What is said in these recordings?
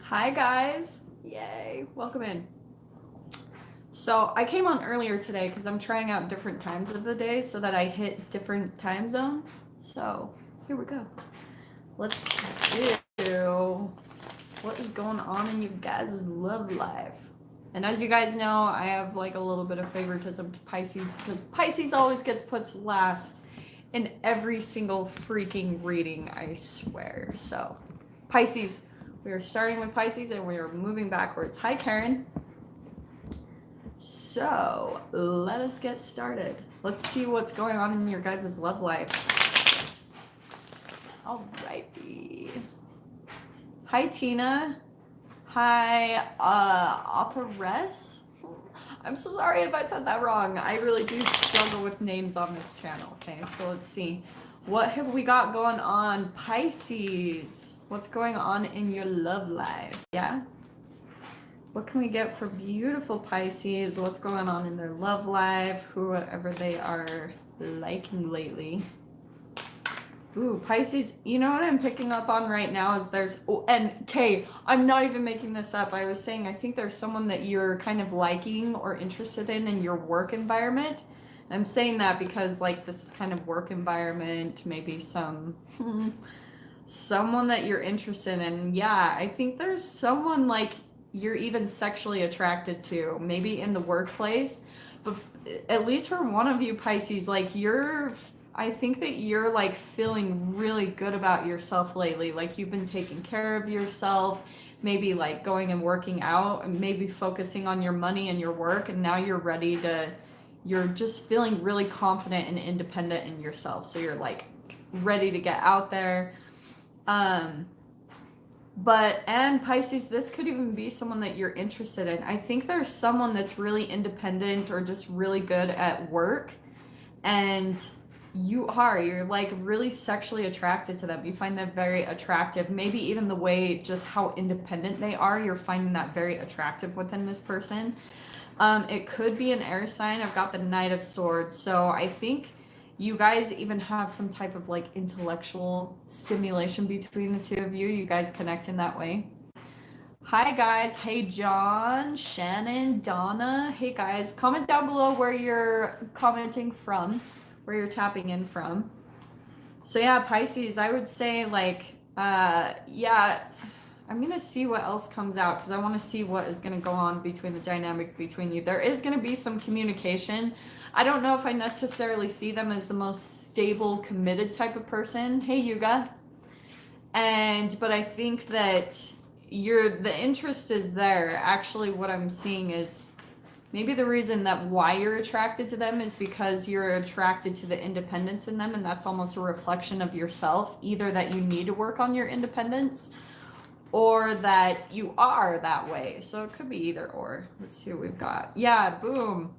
Hi guys, yay, welcome in. So I came on earlier today because I'm trying out different times of the day so that I hit different time zones. So here we go. Let's do what is going on in you guys' love life. And as you guys know, I have like a little bit of favoritism to Pisces because Pisces always gets put last in every single freaking reading, I swear. So Pisces. We are starting with Pisces and we are moving backwards. Hi, Karen. So let us get started. Let's see what's going on in your guys' love lives. Alrighty. Hi, Tina. Hi, Authoress. I'm so sorry if I said that wrong. I really do struggle with names on this channel. Okay, so let's see. What have we got going on? Pisces. What's going on in your love life? Yeah? What can we get for beautiful Pisces? What's going on in their love life? Whoever they are liking lately. Ooh, Pisces. You know what I'm picking up on right now is there's... Oh, and Kay, I'm not even making this up. I was saying I think there's someone that you're kind of liking or interested in your work environment. I'm saying that because like this is kind of work environment, maybe someone that you're interested in. Yeah, I think there's someone like you're even sexually attracted to, maybe in the workplace, but at least for one of you Pisces, like I think that you're like feeling really good about yourself lately. Like you've been taking care of yourself, maybe like going and working out and maybe focusing on your money and your work, and now you're just feeling really confident and independent in yourself. So you're like ready to get out there. And Pisces, this could even be someone that you're interested in. I think there's someone that's really independent or just really good at work. And you're like really sexually attracted to them. You find them very attractive. Maybe even the way just how independent they are, you're finding that very attractive within this person. It could be an air sign. I've got the Knight of Swords. So I think you guys even have some type of like intellectual stimulation between the two of you. You guys connect in that way. Hi guys. Hey John, Shannon, Donna. Hey guys, comment down below where you're commenting from, where you're tapping in from. So yeah, Pisces, I would say like, yeah, I'm going to see what else comes out because I want to see what is going to go on between the dynamic between you. There is going to be some communication. I don't know if I necessarily see them as the most stable, committed type of person. Hey, Yuga. But I think that the interest is there. Actually, what I'm seeing is maybe the reason that why you're attracted to them is because you're attracted to the independence in them, and that's almost a reflection of yourself. Either that you need to work on your independence, or that you are that way. So it could be either or. Let's see what we've got. Yeah, boom.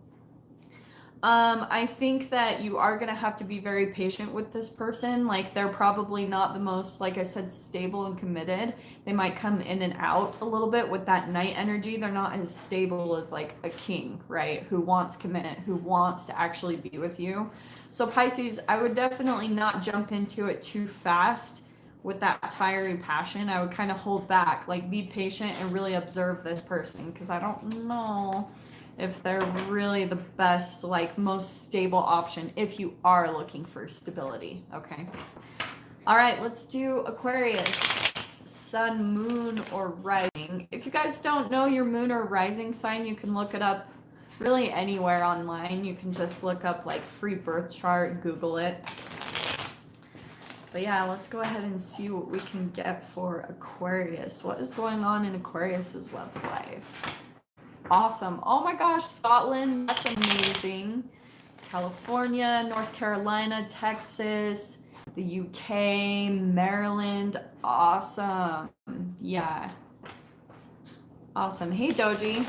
I think that you are going to have to be very patient with this person. Like they're probably not the most, like I said, stable and committed. They might come in and out a little bit with that Knight energy. They're not as stable as like a king, right? Who wants commitment, who wants to actually be with you. So Pisces, I would definitely not jump into it too fast with that fiery passion. I would kind of hold back, like be patient and really observe this person, because I don't know if they're really the best, like most stable option if you are looking for stability. Okay. All right, let's do Aquarius. Sun, moon, or rising. If you guys don't know your moon or rising sign, you can look it up really anywhere online. You can just look up like free birth chart, Google it. But yeah, let's go ahead and see what we can get for Aquarius. What is going on in Aquarius's love life? Awesome. Oh my gosh, Scotland, that's amazing. California, North Carolina, Texas, the UK, Maryland. Awesome. Yeah. Awesome. Hey, Doji.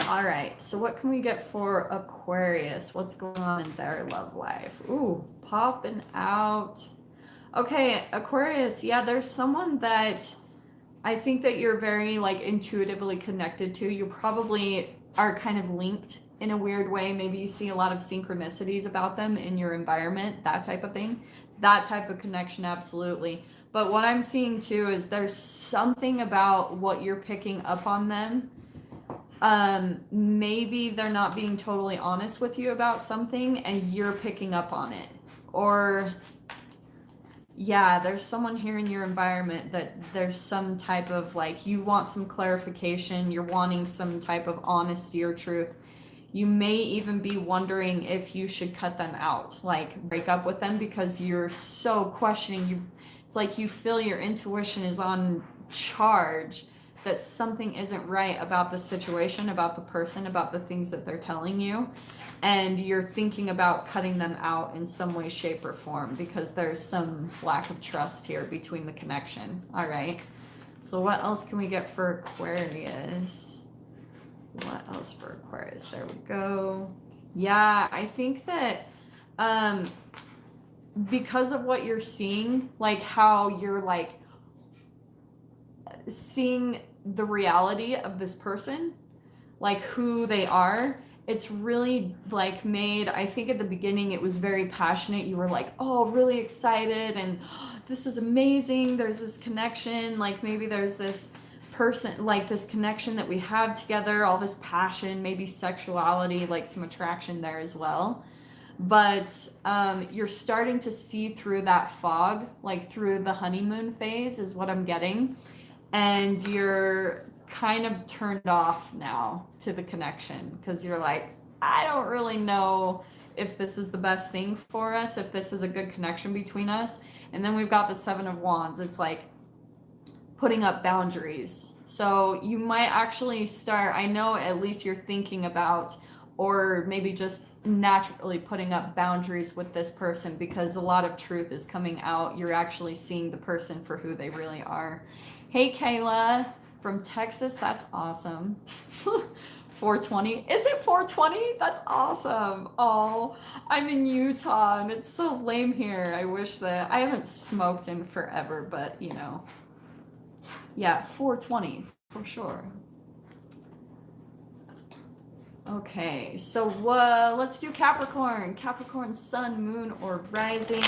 All right, so what can we get for Aquarius? What's going on in their love life? Ooh, popping out. Okay, Aquarius, yeah, there's someone that I think that you're very like intuitively connected to. You probably are kind of linked in a weird way. Maybe you see a lot of synchronicities about them in your environment, that type of thing. That type of connection, absolutely. But what I'm seeing too is there's something about what you're picking up on them. Maybe they're not being totally honest with you about something and you're picking up on it. Or yeah, there's someone here in your environment that there's some type of like, you want some clarification, you're wanting some type of honesty or truth. You may even be wondering if you should cut them out, like break up with them, because you're so questioning. It's like you feel your intuition is on charge, that something isn't right about the situation, about the person, about the things that they're telling you. And you're thinking about cutting them out in some way, shape, or form because there's some lack of trust here between the connection. All right. So what else can we get for Aquarius? What else for Aquarius? There we go. Yeah, I think that because of what you're seeing, like how you're like seeing the reality of this person, like who they are, it's really like made, I think at the beginning it was very passionate. You were like, oh, really excited and oh, this is amazing. There's this connection, like maybe there's this person, like this connection that we have together, all this passion, maybe sexuality, like some attraction there as well. But you're starting to see through that fog, like through the honeymoon phase is what I'm getting. And you're kind of turned off now to the connection because you're like, I don't really know if this is the best thing for us, if this is a good connection between us. And then we've got the Seven of Wands. It's like putting up boundaries. So you might actually start, I know at least you're thinking about, or maybe just naturally putting up boundaries with this person because a lot of truth is coming out. You're actually seeing the person for who they really are. Hey, Kayla from Texas. That's awesome. 420. Is it 420? That's awesome. Oh, I'm in Utah and it's so lame here. I wish that I haven't smoked in forever, but you know. Yeah, 420 for sure. Okay, so let's do Capricorn. Capricorn, sun, moon, or rising.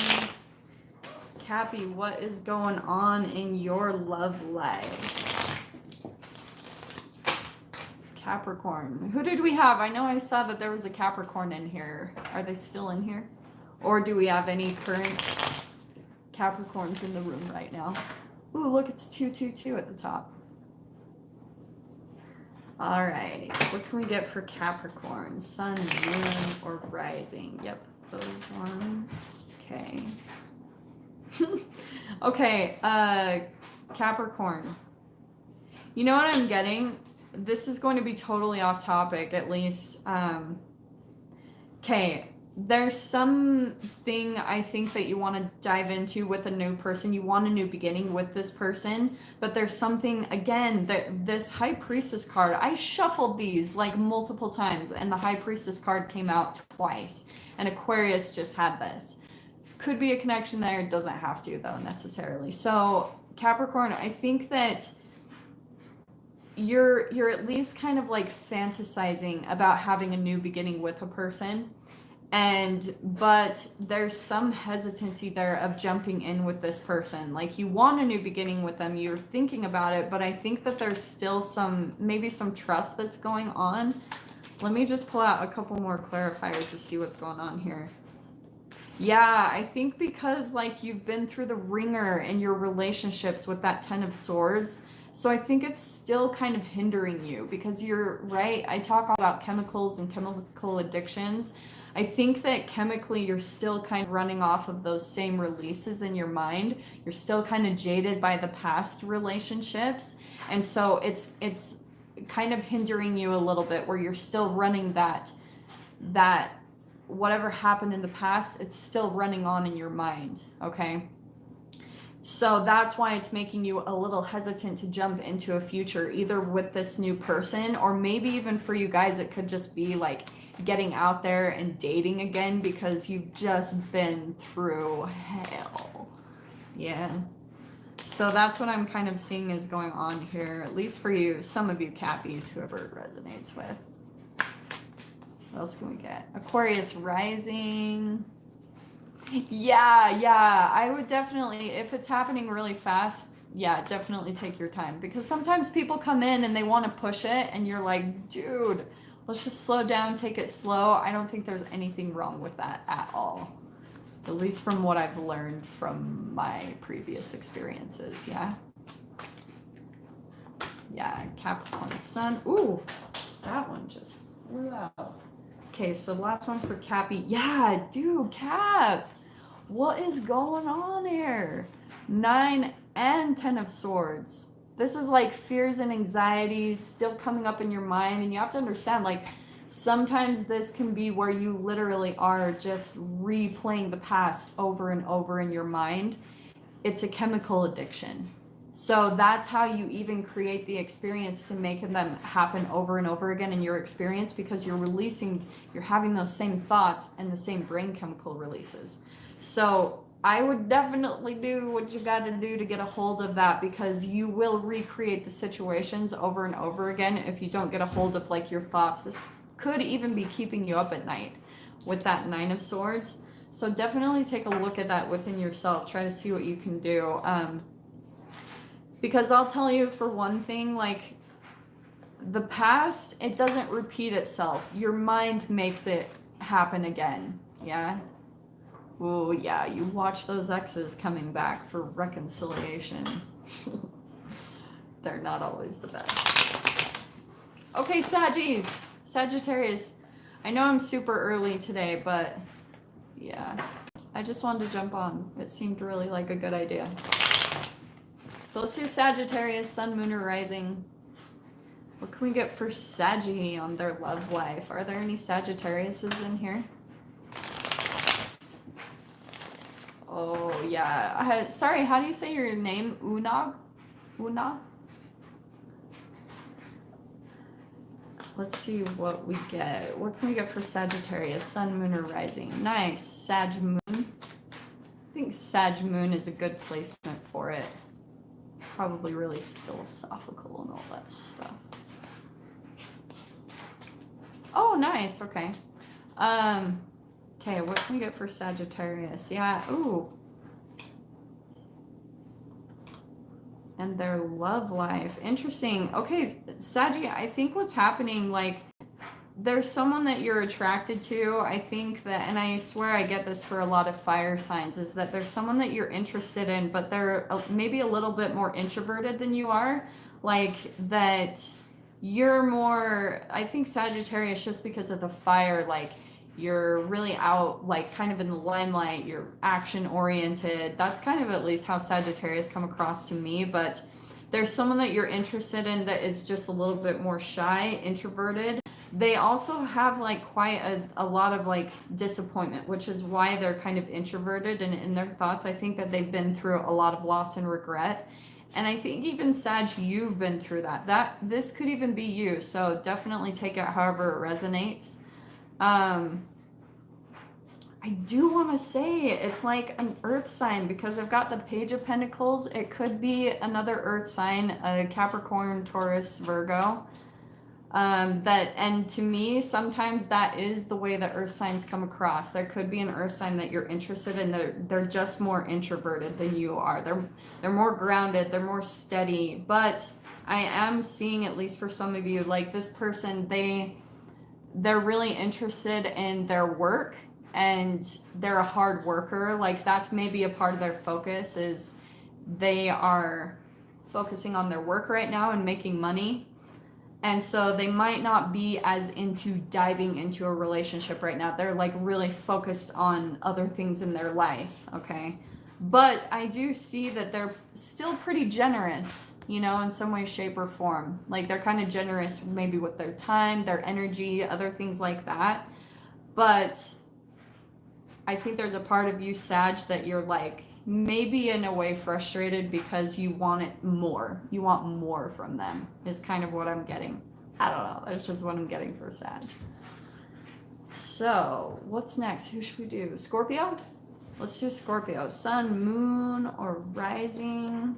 Cappy, what is going on in your love life? Capricorn. Who did we have? I know I saw that there was a Capricorn in here. Are they still in here? Or do we have any current Capricorns in the room right now? Ooh, look, it's 222 at the top. All right, what can we get for Capricorn? Sun, moon, or rising? Yep, those ones. Okay. Okay, Capricorn. You know what I'm getting? This is going to be totally off topic, at least. Okay, there's something I think that you want to dive into with a new person. You want a new beginning with this person, but there's something, again, that this High Priestess card, I shuffled these like multiple times, and the High Priestess card came out twice, and Aquarius just had this. Could be a connection there, it doesn't have to though necessarily. So Capricorn, I think that you're at least kind of like fantasizing about having a new beginning with a person, but there's some hesitancy there of jumping in with this person. Like you want a new beginning with them, you're thinking about it, but I think that there's still maybe some trust that's going on. Let me just pull out a couple more clarifiers to see what's going on here. Yeah, I think because like you've been through the ringer in your relationships with that Ten of Swords. So I think it's still kind of hindering you because you're right. I talk about chemicals and chemical addictions. I think that chemically you're still kind of running off of those same releases in your mind. You're still kind of jaded by the past relationships. And so it's kind of hindering you a little bit where you're still running that whatever happened in the past, it's still running on in your mind, okay? So that's why it's making you a little hesitant to jump into a future, either with this new person, or maybe even for you guys, it could just be like getting out there and dating again because you've just been through hell. Yeah. So that's what I'm kind of seeing is going on here, at least for you, some of you Cappies, whoever it resonates with. What else can we get? Aquarius rising. Yeah, I would definitely, if it's happening really fast, yeah, definitely take your time because sometimes people come in and they want to push it, and you're like, dude, let's just slow down, take it slow. I don't think there's anything wrong with that at all. At least from what I've learned from my previous experiences, yeah. Yeah, Capricorn Sun. Ooh, that one just flew out. Okay, so last one for Cappy. Yeah, dude, Cap. What is going on here? 9 and 10 of Swords. This is like fears and anxieties still coming up in your mind, and you have to understand, like, sometimes this can be where you literally are just replaying the past over and over in your mind. It's a chemical addiction. So that's how you even create the experience to make them happen over and over again in your experience, because you're having those same thoughts and the same brain chemical releases. So I would definitely do what you got to do to get a hold of that, because you will recreate the situations over and over again if you don't get a hold of like your thoughts. This could even be keeping you up at night with that 9 of Swords. So definitely take a look at that within yourself. Try to see what you can do. Because I'll tell you, for one thing, like, the past, it doesn't repeat itself. Your mind makes it happen again. Yeah? Oh, yeah, you watch those exes coming back for reconciliation. They're not always the best. Okay, Sagittarius. I know I'm super early today, but yeah, I just wanted to jump on. It seemed really like a good idea. So let's do Sagittarius, Sun, Moon, or Rising. What can we get for Saggy on their love life? Are there any Sagittariuses in here? Oh, yeah. Sorry, how do you say your name? Una? Let's see what we get. What can we get for Sagittarius, Sun, Moon, or Rising? Nice. Sag Moon. I think Sag Moon is a good placement for it. Probably really philosophical and all that stuff. Oh, nice. Okay. Okay, what can we get for Sagittarius? Yeah, ooh. And their love life. Interesting. Okay, Saggy, I think what's happening, like, there's someone that you're attracted to. I think that, and I swear I get this for a lot of fire signs, is that there's someone that you're interested in, but they're maybe a little bit more introverted than you are. Like, that you're more, I think Sagittarius, just because of the fire, like, you're really out, like, kind of in the limelight, you're action oriented. That's kind of at least how Sagittarius come across to me. But there's someone that you're interested in that is just a little bit more shy, introverted. They also have like quite a lot of like disappointment, which is why they're kind of introverted and in their thoughts. I think that they've been through a lot of loss and regret. And I think even Sag, you've been through that. This could even be you. So definitely take it however it resonates. I do want to say it's like an earth sign, because I've got the Page of Pentacles. It could be another earth sign, a Capricorn, Taurus, Virgo. And to me, sometimes that is the way that earth signs come across. There could be an earth sign that you're interested in. They're just more introverted than you are. They're more grounded. They're more steady. But I am seeing, at least for some of you, like this person, they're really interested in their work, and they're a hard worker. Like, that's maybe a part of their focus, is they are focusing on their work right now and making money. And so they might not be as into diving into a relationship right now. They're like really focused on other things in their life, okay? But I do see that they're still pretty generous, you know, in some way, shape, or form. Like, they're kind of generous maybe with their time, their energy, other things like that. But I think there's a part of you, Sag, that you're like maybe in a way frustrated because you want it more. You want more from them, is kind of what I'm getting. I don't know. That's just what I'm getting for Sag. So, what's next? Who should we do? Scorpio? Let's do Scorpio. Sun, Moon, or Rising?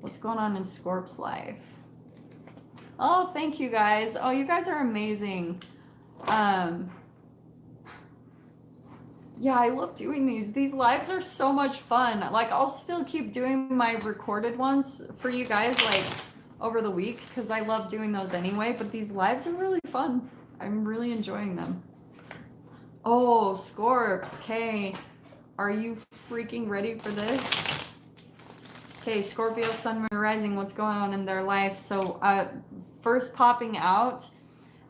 What's going on in Scorp's life? Oh, thank you guys. Oh, you guys are amazing. Yeah, I love doing these. These lives are so much fun. Like, I'll still keep doing my recorded ones for you guys, like, over the week, because I love doing those anyway, but these lives are really fun. I'm really enjoying them. Oh, Scorps, Kay, are you freaking ready for this? Okay, Scorpio, Sun, Moon, Rising, what's going on in their life? So, first popping out,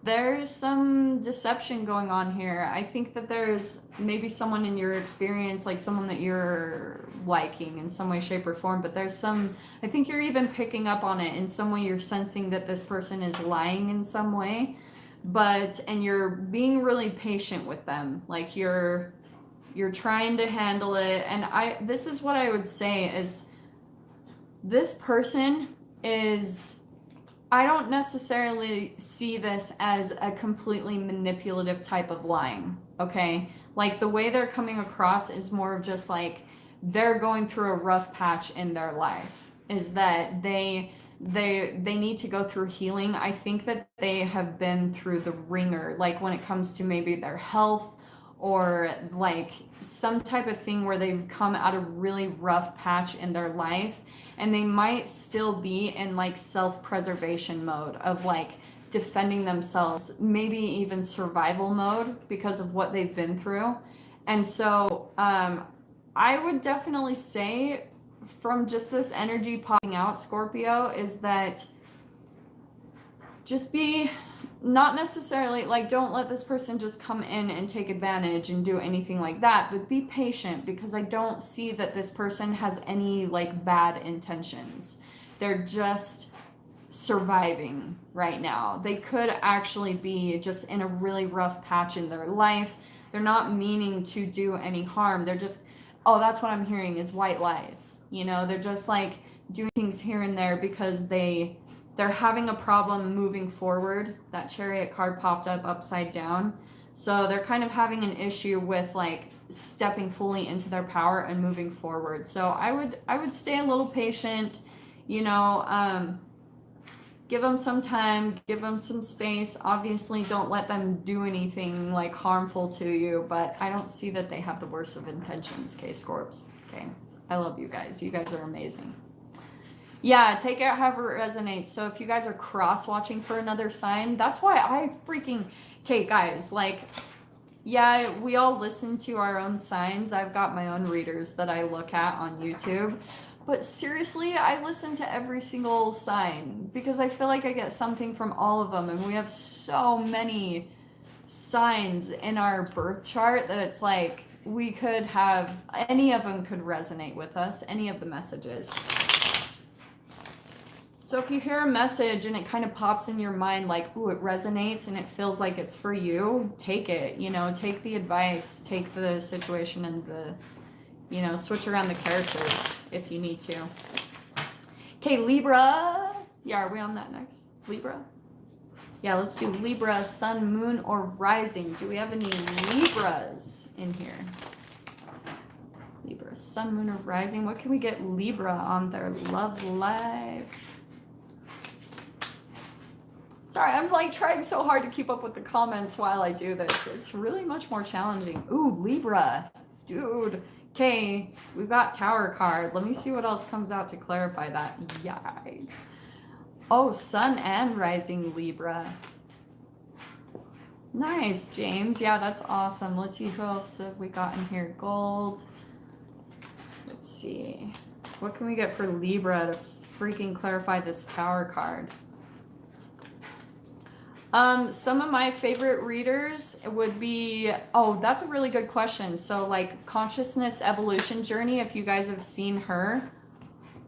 there's some deception going on here. I think that there's maybe someone in your experience, like someone that you're liking in some way, shape, or form, but there's some, I think you're even picking up on it in some way. You're sensing that this person is lying in some way, and you're being really patient with them. Like you're trying to handle it. And this is what I would say is this person is, I don't necessarily see this as a completely manipulative type of lying, okay? Like the way they're coming across is more of just like they're going through a rough patch in their life. Is that they need to go through healing. I think that they have been through the ringer, like when it comes to maybe their health or like some type of thing where they've come out a really rough patch in their life, and they might still be in like self-preservation mode of like defending themselves, maybe even survival mode because of what they've been through. And so I would definitely say from just this energy popping out, Scorpio, is that just be not necessarily like, don't let this person just come in and take advantage and do anything like that, but be patient, because I don't see that this person has any like bad intentions. They're just surviving right now. They could actually be just in a really rough patch in their life. They're not meaning to do any harm. They're just, oh, that's what I'm hearing is white lies. You know, they're just like doing things here and there because they're having a problem moving forward. That Chariot card popped up upside down. So they're kind of having an issue with like stepping fully into their power and moving forward. So I would stay a little patient, you know, give them some time, give them some space. Obviously, don't let them do anything like harmful to you, but I don't see that they have the worst of intentions, K-Scorps. Okay, I love you guys. You guys are amazing. Yeah, take it however it resonates. So if you guys are cross-watching for another sign, that's why I freaking... Okay, guys, like, yeah, we all listen to our own signs. I've got my own readers that I look at on YouTube. But seriously, I listen to every single sign because I feel like I get something from all of them. And we have so many signs in our birth chart that it's like we could have... Any of them could resonate with us, any of the messages. So if you hear a message and it kind of pops in your mind like, ooh, it resonates and it feels like it's for you, take it, you know, take the advice, take the situation and the, you know, switch around the characters if you need to. Okay, Libra. Yeah, are we on that next? Libra? Yeah, let's do Libra, Sun, Moon, or Rising. Do we have any Libras in here? Libra, Sun, Moon, or Rising. What can we get Libra on their love life? Sorry, I'm like trying so hard to keep up with the comments while I do this. It's really much more challenging. Ooh, Libra. Dude. Okay, we've got Tower card. Let me see what else comes out to clarify that. Yikes. Oh, Sun and Rising Libra. Nice, James. Yeah, that's awesome. Let's see who else have we got in here. Gold. Let's see. What can we get for Libra to freaking clarify this Tower card? Some of my favorite readers would be, oh, that's a really good question. So like Consciousness Evolution Journey, if you guys have seen her,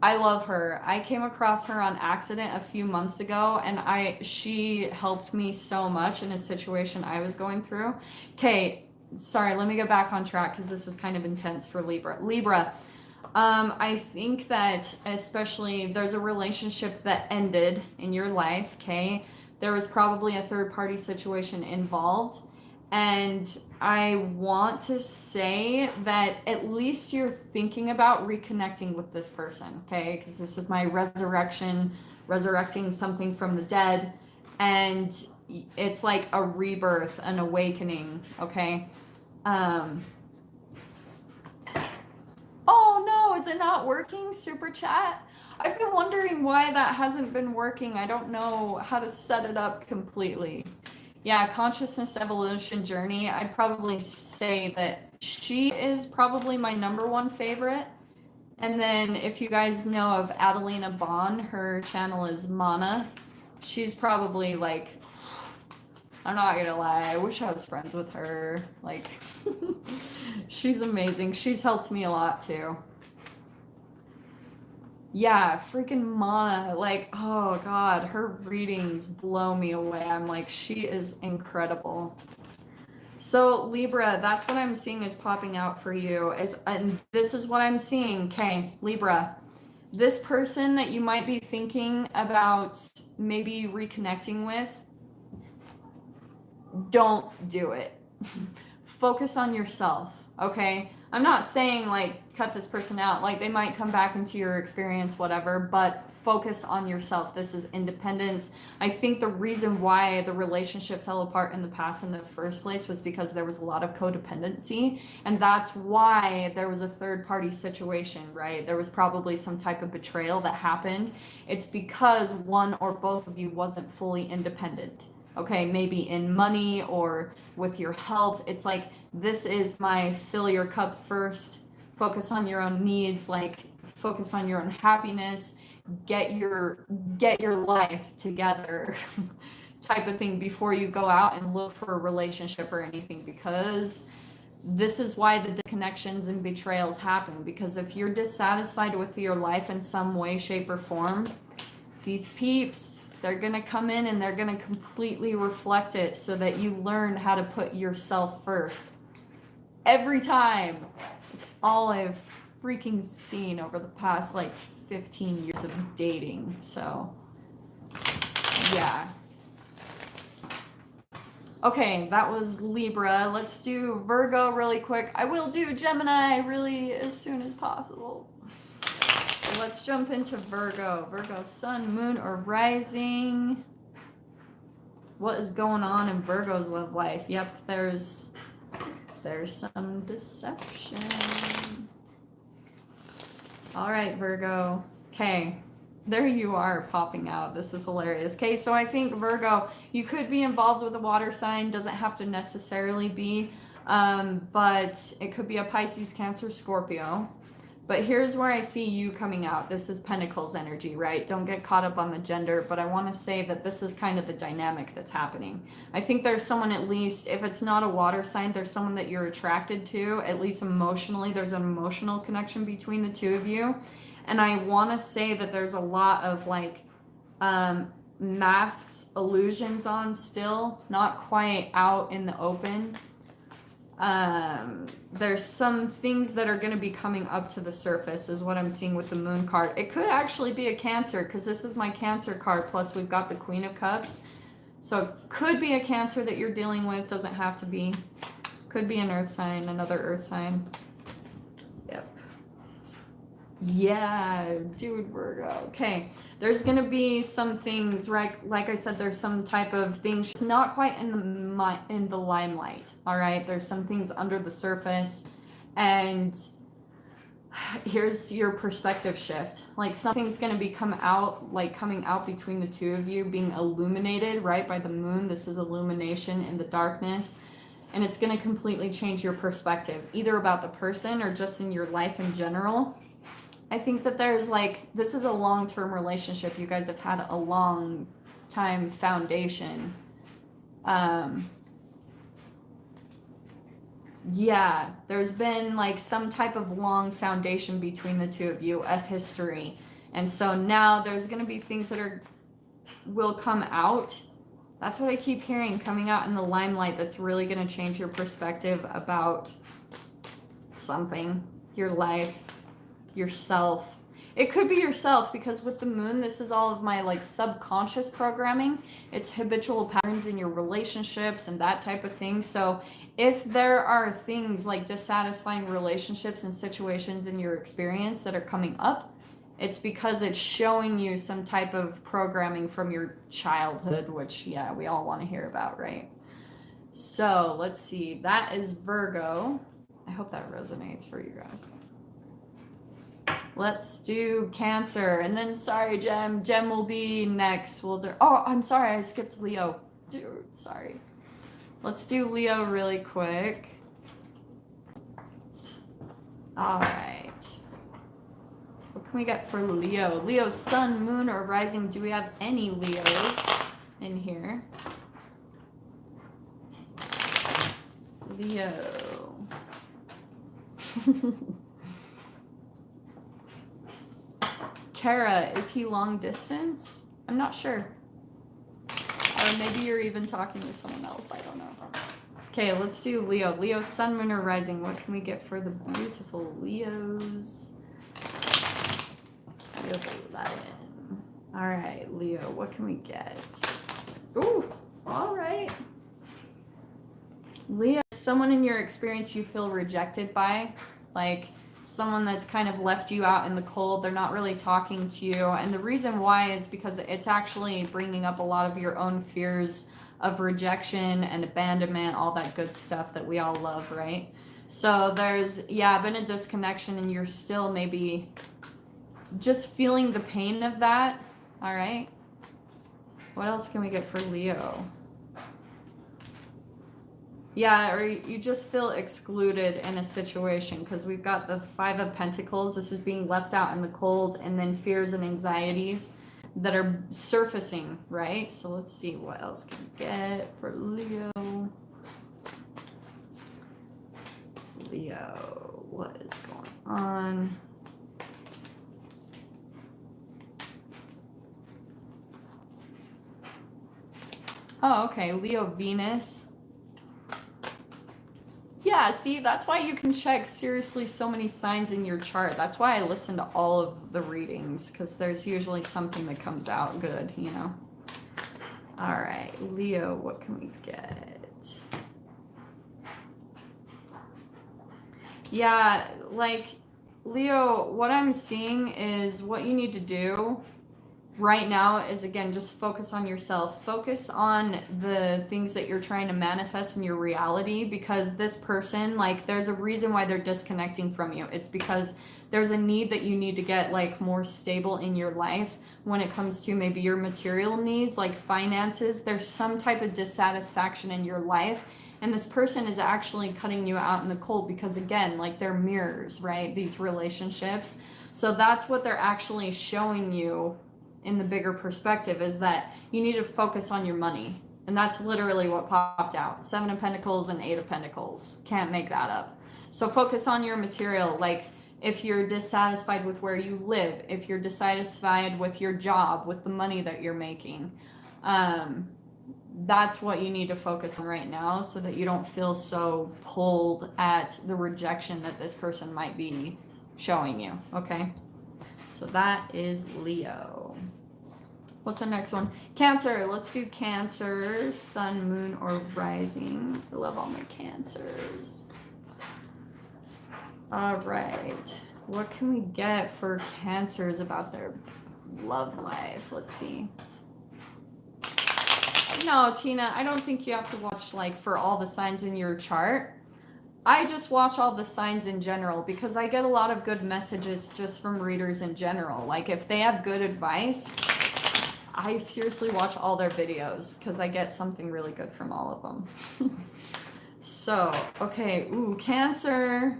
I love her. I came across her on accident a few months ago, and she helped me so much in a situation I was going through. Okay, sorry, let me get back on track because this is kind of intense for Libra. Libra, I think that especially there's a relationship that ended in your life, okay? There was probably a third-party situation involved, and I want to say that at least you're thinking about reconnecting with this person, okay? Because this is my resurrecting something from the dead, and it's like a rebirth, an awakening, okay? is it not working, Super Chat? I've been wondering why that hasn't been working. I don't know how to set it up completely. Yeah, consciousness evolution journey. I'd probably say that she is probably my #1 favorite. And then if you guys know of Adelina Bond, her channel is Mana. She's probably like, I'm not gonna lie, I wish I was friends with her. Like, she's amazing. She's helped me a lot too. Yeah, freaking Mana. Like, oh god, her readings blow me away. I'm like, she is incredible. So Libra, that's what I'm seeing is popping out for you. And this is what I'm seeing. Okay, Libra. This person that you might be thinking about maybe reconnecting with, don't do it. Focus on yourself, okay? I'm not saying like cut this person out, like they might come back into your experience, whatever, but focus on yourself. This is independence. I think the reason why the relationship fell apart in the past in the first place was because there was a lot of codependency, and that's why there was a third party situation, right? There was probably some type of betrayal that happened. It's because one or both of you wasn't fully independent. Okay, maybe in money or with your health. It's like, this is my fill your cup first, focus on your own needs, like focus on your own happiness, get your life together type of thing before you go out and look for a relationship or anything, because this is why the disconnections and betrayals happen. Because if you're dissatisfied with your life in some way, shape, or form, these peeps, they're going to come in and they're going to completely reflect it so that you learn how to put yourself first. Every time. It's all I've freaking seen over the past like 15 years of dating. So, yeah. Okay, that was Libra. Let's do Virgo really quick. I will do Gemini really as soon as possible. Let's jump into Virgo. Virgo, sun, moon, or rising. What is going on in Virgo's love life? Yep, there's some deception. All right, Virgo. Okay, there you are popping out. This is hilarious. Okay, so I think Virgo, you could be involved with a water sign. Doesn't have to necessarily be, but it could be a Pisces, Cancer, Scorpio. But here's where I see you coming out. This is Pentacles energy, right? Don't get caught up on the gender, but I want to say that this is kind of the dynamic that's happening. I think there's someone, at least, if it's not a water sign, there's someone that you're attracted to, at least emotionally. There's an emotional connection between the two of you. And I want to say that there's a lot of like masks, illusions on still, not quite out in the open. There's some things that are going to be coming up to the surface is what I'm seeing with the moon card. It could actually be a Cancer, because this is my Cancer card, plus we've got the Queen of Cups. So it could be a Cancer that you're dealing with, doesn't have to be. Could be an earth sign, another earth sign. Yep. Yeah, dude, Virgo. Okay, there's gonna be some things, right? Like I said, there's some type of thing. She's not quite in the limelight. All right, there's some things under the surface, and here's your perspective shift. Like something's gonna be coming out between the two of you, being illuminated, right, by the moon. This is illumination in the darkness. And it's gonna completely change your perspective, either about the person or just in your life in general. I think that there's like, this is a long-term relationship. You guys have had a long time foundation. Yeah, there's been like some type of long foundation between the two of you, a history. And so now there's going to be things that will come out. That's what I keep hearing, coming out in the limelight, that's really going to change your perspective about something, your life, yourself. It could be yourself, because with the moon, this is all of my like subconscious programming. It's habitual patterns in your relationships and that type of thing. So if there are things like dissatisfying relationships and situations in your experience that are coming up, it's because it's showing you some type of programming from your childhood, which, yeah, we all want to hear about, right? So let's see. That is Virgo. I hope that resonates for you guys. Let's do Cancer. And then, sorry, Gem. Gem will be next. We'll do... Oh, I'm sorry. I skipped Leo. Dude, sorry. Let's do Leo really quick. All right. What can we get for Leo? Leo, sun, moon, or rising. Do we have any Leos in here? Leo. Kara, is he long distance? I'm not sure. Or maybe you're even talking to someone else. I don't know. Okay, let's do Leo. Leo, sun, moon, or rising. What can we get for the beautiful Leos? Leo Latin. All right, Leo, what can we get? Ooh, all right. Leo, someone in your experience you feel rejected by, like someone that's kind of left you out in the cold. They're not really talking to you. And the reason why is because it's actually bringing up a lot of your own fears of rejection and abandonment, all that good stuff that we all love, right? So there's, yeah, been a disconnection and you're still maybe just feeling the pain of that. All right. What else can we get for Leo? Yeah, or you just feel excluded in a situation because we've got the Five of Pentacles. This is being left out in the cold, and then fears and anxieties that are surfacing, right? So let's see what else can we get for Leo. Leo, what is going on? Oh, okay, Leo, Venus. Yeah, see, that's why you can check seriously so many signs in your chart. That's why I listen to all of the readings, because there's usually something that comes out good, you know? All right, Leo, what can we get? Yeah, like, Leo, what I'm seeing is what you need to do right now is, again, just focus on yourself. Focus on the things that you're trying to manifest in your reality, because this person, like, there's a reason why they're disconnecting from you. It's because there's a need that you need to get, like, more stable in your life when it comes to maybe your material needs, like finances. There's some type of dissatisfaction in your life, and this person is actually cutting you out in the cold because, again, like, they're mirrors, right? These relationships. So that's what they're actually showing you in the bigger perspective, is that you need to focus on your money. And that's literally what popped out. 7 of Pentacles and 8 of Pentacles. Can't make that up. So focus on your material. Like, if you're dissatisfied with where you live, if you're dissatisfied with your job, with the money that you're making, that's what you need to focus on right now, so that you don't feel so pulled at the rejection that this person might be showing you. Okay? So that is Leo. What's the next one? Cancer. Let's do Cancer. Sun, moon, or rising. I love all my Cancers. All right. What can we get for Cancers about their love life? Let's see. No, Tina, I don't think you have to watch, like, for all the signs in your chart. I just watch all the signs in general because I get a lot of good messages just from readers in general. Like, if they have good advice, I seriously watch all their videos because I get something really good from all of them. So, okay, ooh, Cancer.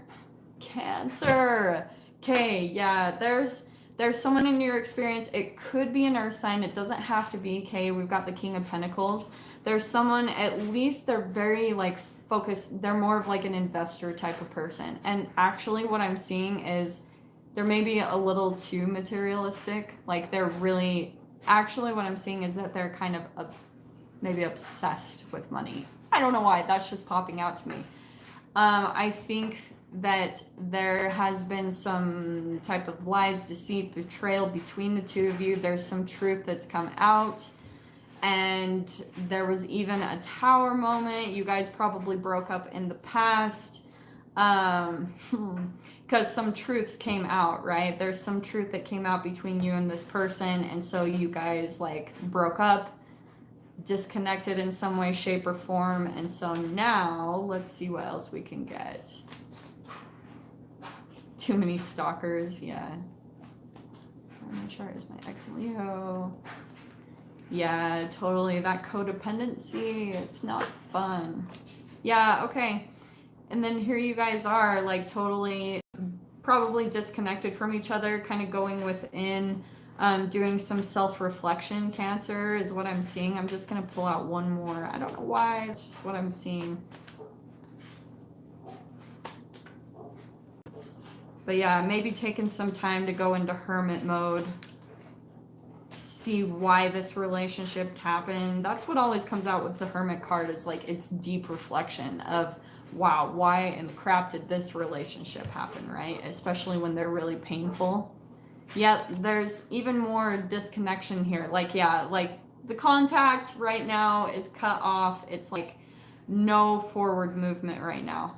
Cancer. Okay, yeah, there's someone in your experience. It could be an earth sign. It doesn't have to be. Okay, we've got the King of Pentacles. There's someone, at least they're very, like, focused. They're more of like an investor type of person. And actually what I'm seeing is they're maybe a little too materialistic. Like, they're really, actually what I'm seeing is that they're kind of maybe obsessed with money. I don't know why. That's just popping out to me. I think that there has been some type of lies, deceit, betrayal between the two of you. There's some truth that's come out. And there was even a tower moment. You guys probably broke up in the past because some truths came out, right? There's some truth that came out between you and this person. And so you guys, like, broke up, disconnected in some way, shape, or form. And so now let's see what else we can get. Too many stalkers, yeah. on my chart is my ex Leo. Yeah, totally. That codependency, it's not fun. Yeah, okay. And then here you guys are, like, totally probably disconnected from each other, kind of going within, doing some self-reflection. Cancer is what I'm seeing. I'm just going to pull out one more. I don't know why. It's just what I'm seeing. But yeah, maybe taking some time to go into hermit mode. See why this relationship happened. That's what always comes out with the hermit card, is like it's deep reflection of, wow, why in the crap did this relationship happen, right? Especially when they're really painful. Yet there's even more disconnection here. Like, yeah, like the contact right now is cut off. It's like no forward movement right now.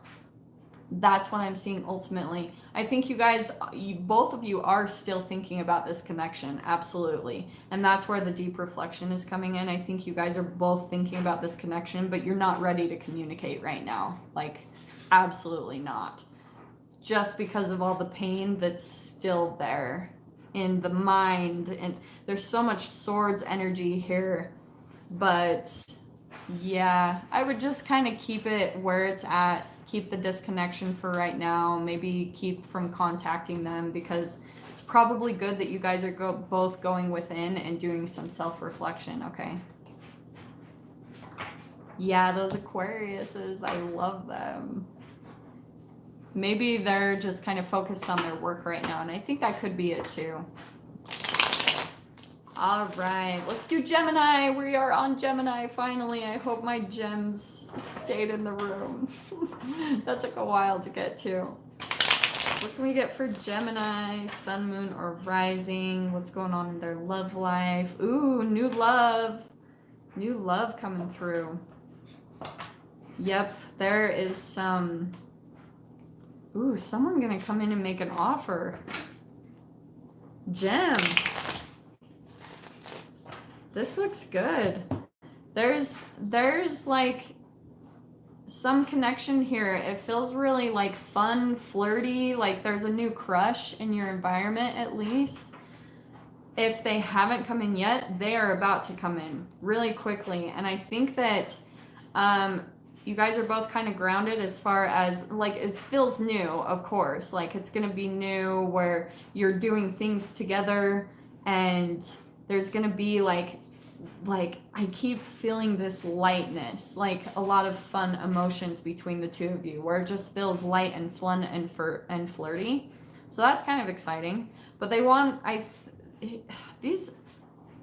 That's what I'm seeing ultimately. I think you guys, both of you are still thinking about this connection, absolutely. And that's where the deep reflection is coming in. I think you guys are both thinking about this connection, but you're not ready to communicate right now. Like, absolutely not. Just because of all the pain that's still there in the mind. And there's so much swords energy here. But yeah, I would just kind of keep it where it's at. Keep the disconnection for right now. Maybe keep from contacting them, because it's probably good that you guys are both going within and doing some self-reflection, okay? Yeah, those Aquariuses, I love them. Maybe they're just kind of focused on their work right now, and I think that could be it too. All right, let's do Gemini. We are on Gemini finally. I hope my gems stayed in the room. That took a while to get to. What can we get for Gemini? Sun, moon, or rising? What's going on in their love life? Ooh, new love. New love coming through. Yep, there is some... Ooh, someone gonna come in and make an offer. Gem. This looks good. There's like some connection here. It feels really like fun, flirty, like there's a new crush in your environment at least. If they haven't come in yet, they are about to come in really quickly. And I think that you guys are both kind of grounded as far as, like, it feels new, of course. Like, it's going to be new where you're doing things together, and there's going to be like I keep feeling this lightness, like a lot of fun emotions between the two of you, where it just feels light and fun and flirty. So that's kind of exciting. But they want, these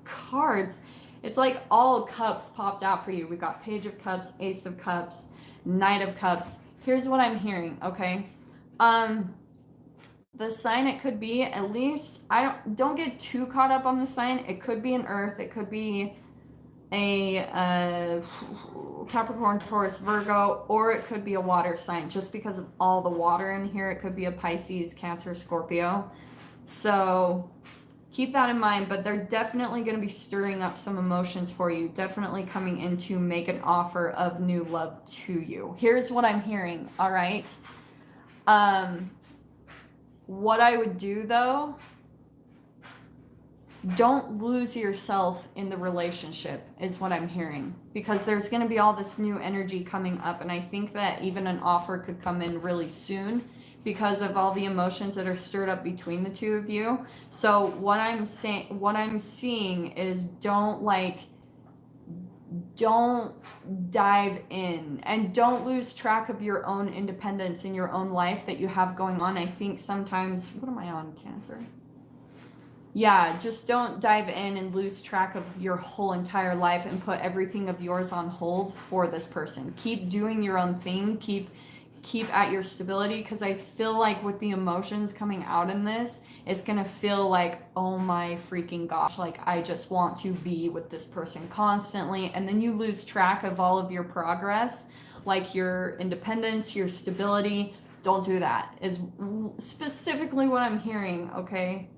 cards, it's like all cups popped out for you. We got Page of Cups, Ace of Cups, Knight of Cups. Here's what I'm hearing, okay? The sign it could be, at least, don't get too caught up on the sign. It could be an Earth, it could be a Capricorn, Taurus, Virgo, or it could be a water sign, just because of all the water in here. It could be a Pisces, Cancer, Scorpio. So keep that in mind, but they're definitely going to be stirring up some emotions for you, definitely coming in to make an offer of new love to you. Here's what I'm hearing, all right? What I would do, though, don't lose yourself in the relationship, is what I'm hearing, because there's going to be all this new energy coming up, and I think that even an offer could come in really soon because of all the emotions that are stirred up between the two of you. So what I'm seeing is don't dive in, and don't lose track of your own independence in your own life that you have going on. I think sometimes, what am I on, Cancer? Yeah, just don't dive in and lose track of your whole entire life and put everything of yours on hold for this person. Keep doing your own thing. Keep at your stability, because I feel like with the emotions coming out in this, it's gonna feel like, oh my freaking gosh, like I just want to be with this person constantly, and then you lose track of all of your progress, like your independence, your stability. Don't do that, is specifically what I'm hearing, okay?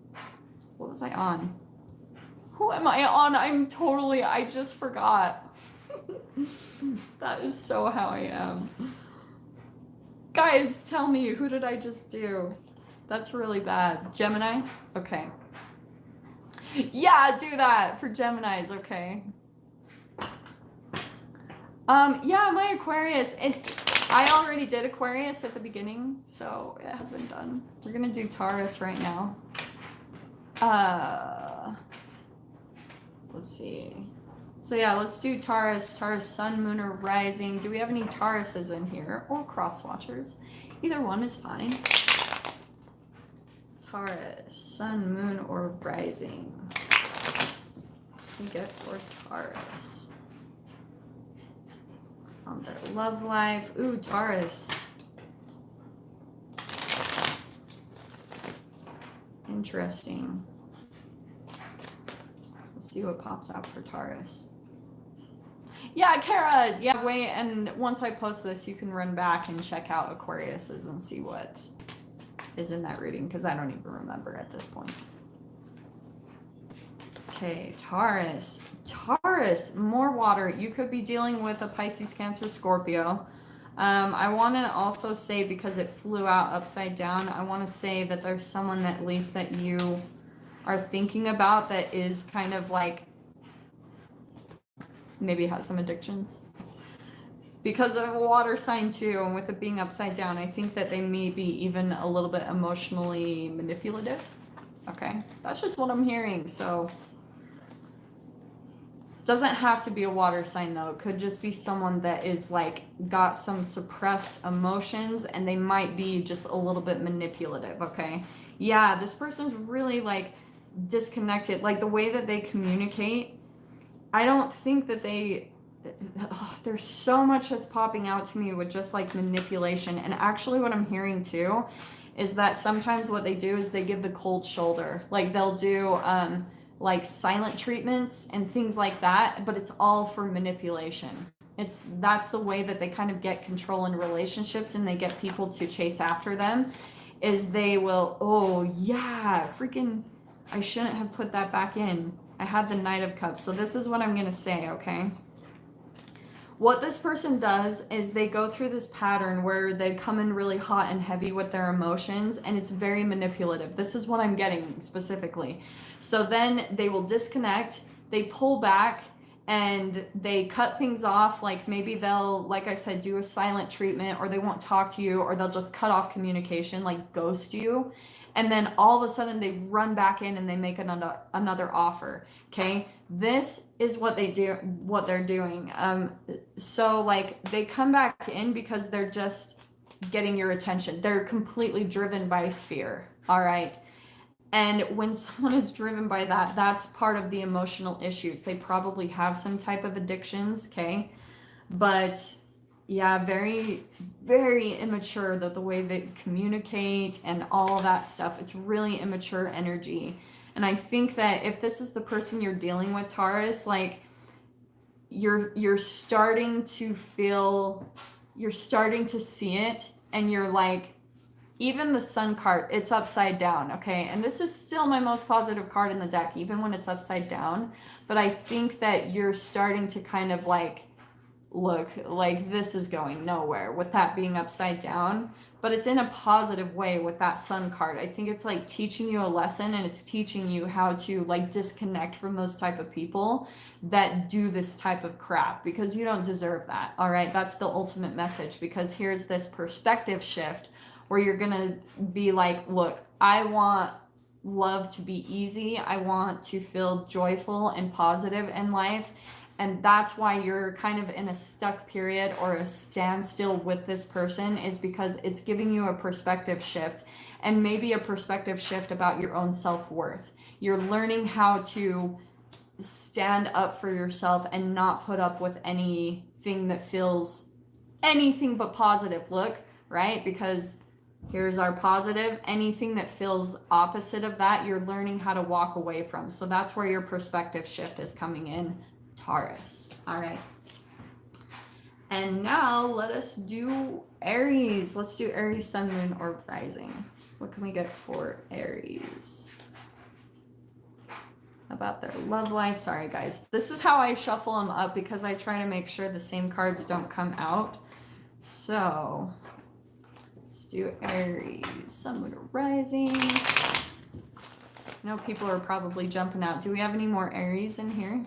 What was I on? Who am I on? I just forgot. That is so how I am. Guys, tell me, who did I just do? That's really bad. Gemini? Okay. Yeah, do that for Geminis, okay. Yeah, my Aquarius, I already did Aquarius at the beginning, so it has been done. We're gonna do Taurus right now. Let's see. So yeah, let's do Taurus, sun, moon, or rising. Do we have any Tauruses in here? Or cross watchers? Either one is fine. Taurus, sun, moon, or rising. We get for Taurus. On their love life. Ooh, Taurus. Interesting. Let's see what pops out for Taurus. Yeah, Kara, yeah, wait, and once I post this, you can run back and check out Aquarius's and see what is in that reading, because I don't even remember at this point. Okay, Taurus. Taurus, more water. You could be dealing with a Pisces, Cancer, Scorpio. I want to also say, because it flew out upside down, I want to say that there's someone at least that you are thinking about that is kind of like, maybe has some addictions. Because of a water sign too, and with it being upside down, I think that they may be even a little bit emotionally manipulative. Okay, that's just what I'm hearing, so... Doesn't have to be a water sign though. It could just be someone that is like got some suppressed emotions and they might be just a little bit manipulative, okay? Yeah, this person's really like disconnected. Like the way that they communicate, I don't think that there's so much that's popping out to me with just like manipulation. And actually what I'm hearing too is that sometimes what they do is they give the cold shoulder. Like they'll do like silent treatments and things like that, but it's all for manipulation. That's the way that they kind of get control in relationships and they get people to chase after them, is they will, oh yeah, freaking, I shouldn't have put that back in. I had the Knight of Cups. So this is what I'm gonna say, okay? What this person does is they go through this pattern where they come in really hot and heavy with their emotions, and it's very manipulative. This is what I'm getting specifically. So then they will disconnect, they pull back, and they cut things off. Like maybe they'll, like I said, do a silent treatment, or they won't talk to you, or they'll just cut off communication, like ghost you. And then all of a sudden they run back in and they make another offer. Okay, this is what they're doing. So like they come back in because they're just getting your attention. They're completely driven by fear. All right. And when someone is driven by that, that's part of the emotional issues. They probably have some type of addictions. Okay, but yeah, very, very immature, the way they communicate and all that stuff. It's really immature energy. And I think that if this is the person you're dealing with, Taurus, like you're starting to see it, and you're like, even the Sun card, it's upside down, okay? And this is still my most positive card in the deck, even when it's upside down. But I think that you're starting to kind of like, look, like this is going nowhere with that being upside down, but it's in a positive way with that Sun card. I think it's like teaching you a lesson, and it's teaching you how to like disconnect from those type of people that do this type of crap, because you don't deserve that. All right, that's the ultimate message, because here's this perspective shift where you're gonna be like, look, I want love to be easy. I want to feel joyful and positive in life. And that's why you're kind of in a stuck period or a standstill with this person, is because it's giving you a perspective shift, and maybe a perspective shift about your own self-worth. You're learning how to stand up for yourself and not put up with anything that feels anything but positive. Look, right? Because here's our positive. Anything that feels opposite of that, you're learning how to walk away from. So that's where your perspective shift is coming in, Taurus. All right. And now let us do Aries. Let's do Aries, Sun, Moon, or Rising. What can we get for Aries? About their love life. Sorry, guys. This is how I shuffle them up, because I try to make sure the same cards don't come out. So let's do Aries, Sun, Moon, or Rising. I know people are probably jumping out. Do we have any more Aries in here?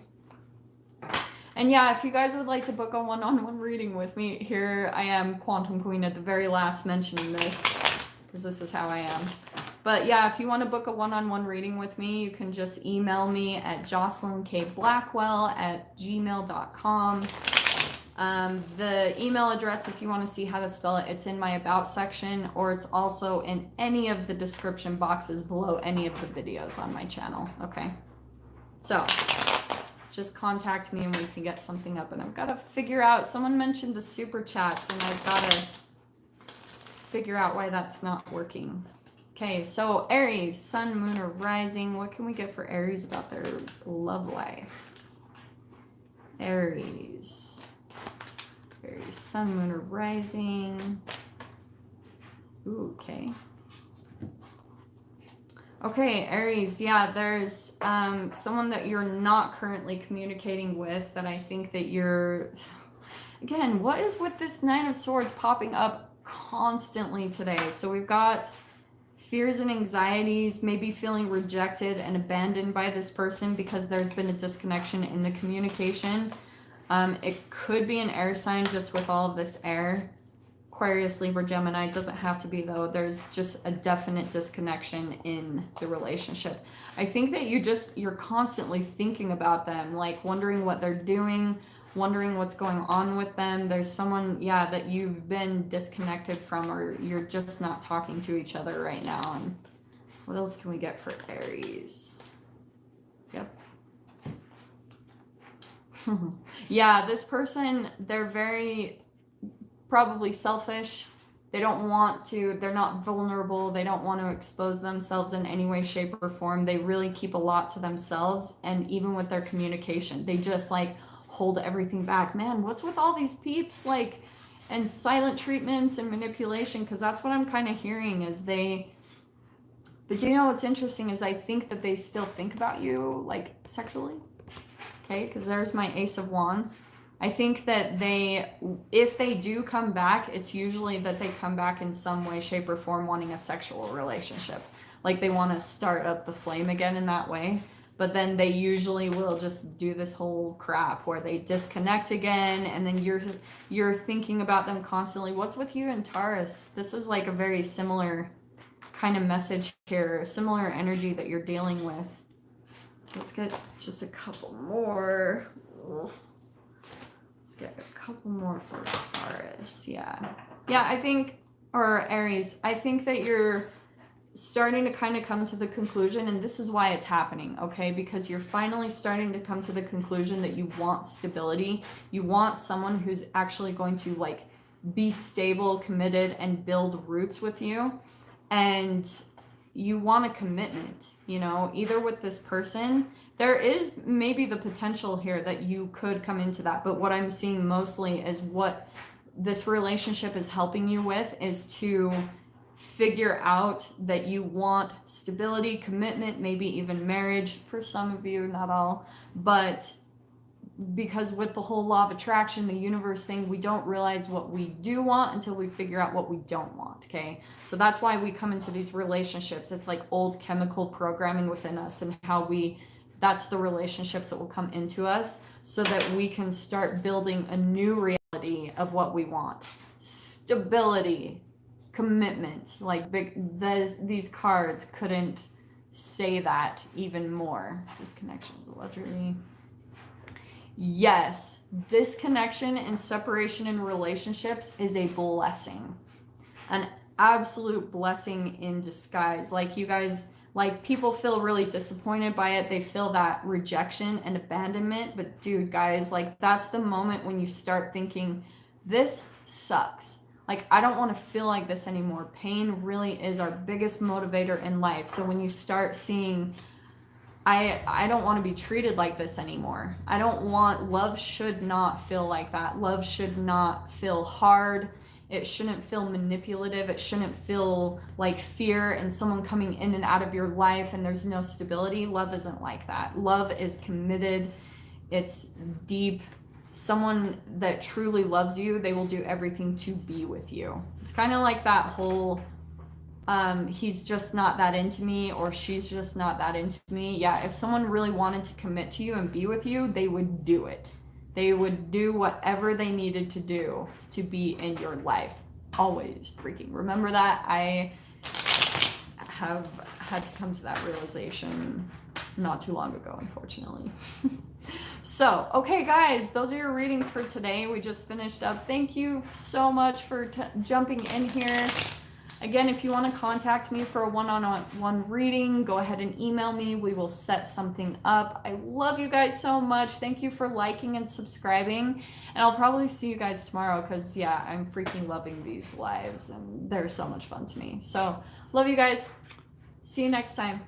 And yeah, if you guys would like to book a one-on-one reading with me, here I am, Quantum Queen, at the very last mentioning this, because this is how I am. But yeah, if you want to book a one-on-one reading with me, you can just email me at jocelynkblackwell@gmail.com. The email address, if you want to see how to spell it, it's in my About section, or it's also in any of the description boxes below any of the videos on my channel, okay? So, just contact me and we can get something up. And I've got to figure out, someone mentioned the super chats, and I've got to figure out why that's not working. Okay, so Aries, sun, moon, or rising. What can we get for Aries about their love life? Aries, sun, moon, or rising. Ooh, okay. Okay, Aries, yeah, there's someone that you're not currently communicating with that I think that you're... Again, what is with this Nine of Swords popping up constantly today? So we've got fears and anxieties, maybe feeling rejected and abandoned by this person because there's been a disconnection in the communication. It could be an air sign just with all of this air. Aquarius, Libra, Gemini. It doesn't have to be, though. There's just a definite disconnection in the relationship. I think that you're constantly thinking about them, like wondering what they're doing, wondering what's going on with them. There's someone, yeah, that you've been disconnected from, or you're just not talking to each other right now. And what else can we get for Aries? Yep. Yeah, this person, they're very probably selfish. They don't want to, they're not vulnerable. They don't want to expose themselves in any way, shape, or form. They really keep a lot to themselves. And even with their communication, they just like hold everything back. Man, what's with all these peeps like, and silent treatments and manipulation? Because that's what I'm kind of hearing is they, but you know what's interesting is I think that they still think about you like sexually. Okay, because there's my Ace of Wands. I think that if they do come back, it's usually that they come back in some way, shape, or form wanting a sexual relationship. Like they want to start up the flame again in that way. But then they usually will just do this whole crap where they disconnect again, and then you're thinking about them constantly. What's with you and Taurus? This is like a very similar kind of message here, similar energy that you're dealing with. Let's get just a couple more. Let's get a couple more for Taurus. Yeah, I think, or Aries, I think that you're starting to kind of come to the conclusion, and this is why it's happening, okay? Because you're finally starting to come to the conclusion that you want stability. You want someone who's actually going to like be stable, committed, and build roots with you. And you want a commitment, you know, either with this person. There is maybe the potential here that you could come into that, but what I'm seeing mostly is what this relationship is helping you with is to figure out that you want stability, commitment, maybe even marriage for some of you, not all, but because with the whole law of attraction, the universe thing, we don't realize what we do want until we figure out what we don't want, okay? So that's why we come into these relationships. It's like old chemical programming within us, and how that's the relationships that will come into us so that we can start building a new reality of what we want. Stability, commitment, like these cards couldn't say that even more. Disconnection, allegedly. Yes, disconnection and separation in relationships is a blessing, an absolute blessing in disguise. Like you guys, like people feel really disappointed by it. They feel that rejection and abandonment. But dude, guys, like that's the moment when you start thinking, this sucks. Like, I don't want to feel like this anymore. Pain really is our biggest motivator in life. So when you start seeing, I don't want to be treated like this anymore. Love should not feel like that. Love should not feel hard. It shouldn't feel manipulative. It shouldn't feel like fear and someone coming in and out of your life and there's no stability. Love isn't like that. Love is committed. It's deep. Someone that truly loves you, they will do everything to be with you. It's kind of like that whole he's just not that into me, or she's just not that into me. Yeah, if someone really wanted to commit to you and be with you, they would do it. They would do whatever they needed to do to be in your life. Always freaking remember that. I have had to come to that realization not too long ago, unfortunately. So, okay, guys, those are your readings for today. We just finished up. Thank you so much for jumping in here. Again, if you want to contact me for a one-on-one reading, go ahead and email me. We will set something up. I love you guys so much. Thank you for liking and subscribing. And I'll probably see you guys tomorrow because, yeah, I'm freaking loving these lives and they're so much fun to me. So, love you guys. See you next time.